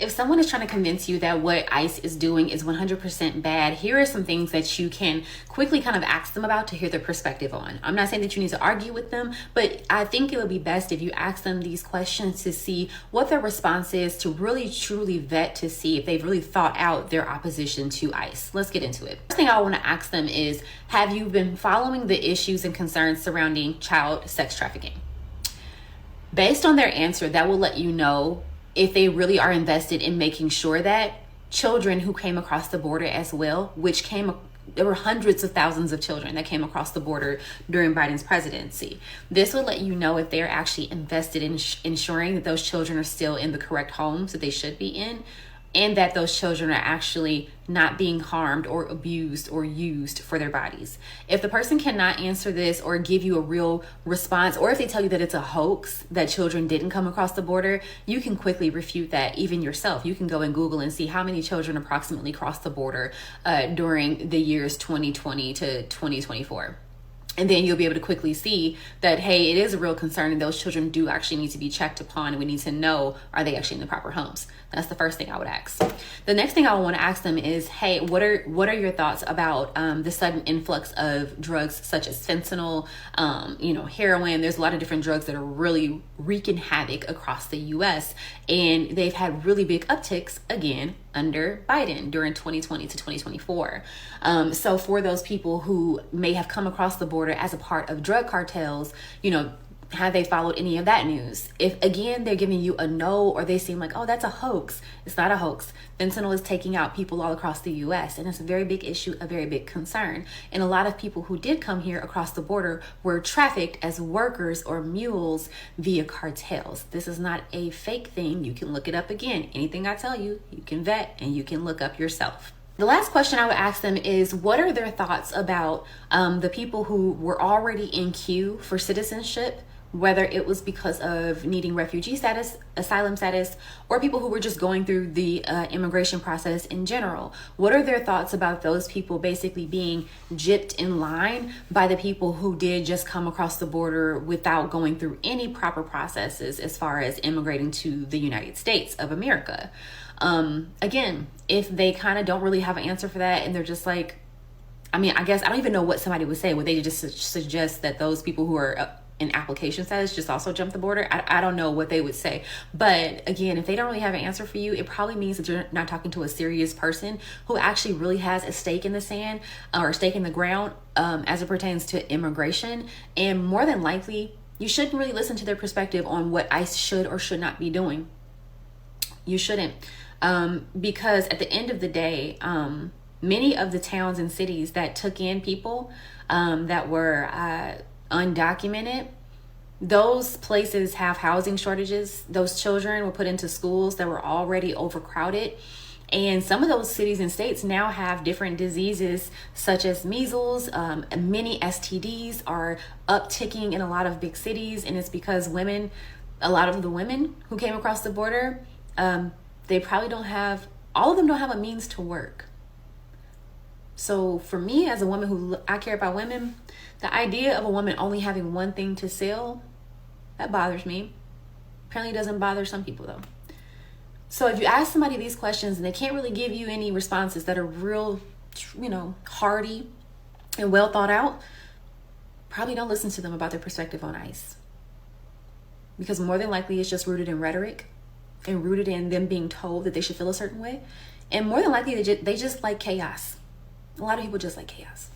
If someone is trying to convince you that what ICE is doing is 100% bad, here are some things that you can quickly kind of ask them about to hear their perspective on. I'm not saying that you need to argue with them, but I think it would be best if you ask them these questions to see what their response is, to really truly vet to see if they've really thought out their opposition to ICE. Let's get into it. First thing I want to ask them is, have you been following the issues and concerns surrounding child sex trafficking? Based on their answer, that will let you know if they really are invested in making sure that children who came across the border as well, there were hundreds of thousands of children that came across the border during Biden's presidency. This will let you know if they're actually invested in ensuring that those children are still in the correct homes that they should be in, and that those children are actually not being harmed or abused or used for their bodies. If the person cannot answer this or give you a real response, or if they tell you that it's a hoax, that children didn't come across the border, you can quickly refute that even yourself. You can go and Google and see how many children approximately crossed the border during the years 2020 to 2024. And then you'll be able to quickly see that, hey, it is a real concern and those children do actually need to be checked upon, and we need to know, are they actually in the proper homes? That's the first thing I would ask. The next thing I want to ask them is, hey, what are your thoughts about the sudden influx of drugs such as fentanyl, heroin? There's a lot of different drugs that are really wreaking havoc across the US, and they've had really big upticks again under Biden during 2020 to 2024. So for those people who may have come across the border as a part of drug cartels, have they followed any of that news? If again they're giving you a no, or they seem like, oh, that's a hoax, it's not a hoax. Fentanyl is taking out people all across the US, and it's a very big issue, a very big concern. And a lot of people who did come here across the border were trafficked as workers or mules via cartels. This is not a fake thing. You can look it up again. Anything I tell you, you can vet and you can look up yourself. The last question I would ask them is, what are their thoughts about the people who were already in queue for citizenship, whether it was because of needing refugee status, asylum status, or people who were just going through the immigration process in general? What are their thoughts about those people basically being gypped in line by the people who did just come across the border without going through any proper processes as far as immigrating to the United States of America? Again, if they kind of don't really have an answer for that, and they're just like, I guess I don't even know what somebody would say. Would they just suggest that those people who are in application status just also jump the border? I don't know what they would say. But again, if they don't really have an answer for you, it probably means that you're not talking to a serious person who actually really has a stake in the sand or a stake in the ground as it pertains to immigration. And more than likely, you shouldn't really listen to their perspective on what ICE should or should not be doing. You shouldn't. Because at the end of the day, many of the towns and cities that took in people that were undocumented, those places have housing shortages. Those children were put into schools that were already overcrowded. And some of those cities and states now have different diseases such as measles. Many STDs are upticking in a lot of big cities. And it's because a lot of the women who came across the border, they probably all of them don't have a means to work. So for me, as a woman I care about women, the idea of a woman only having one thing to sell, that bothers me. Apparently doesn't bother some people though. So if you ask somebody these questions and they can't really give you any responses that are real, hearty and well thought out, probably don't listen to them about their perspective on ICE. Because more than likely it's just rooted in rhetoric and rooted in them being told that they should feel a certain way. And more than likely they just like chaos. A lot of people just like chaos.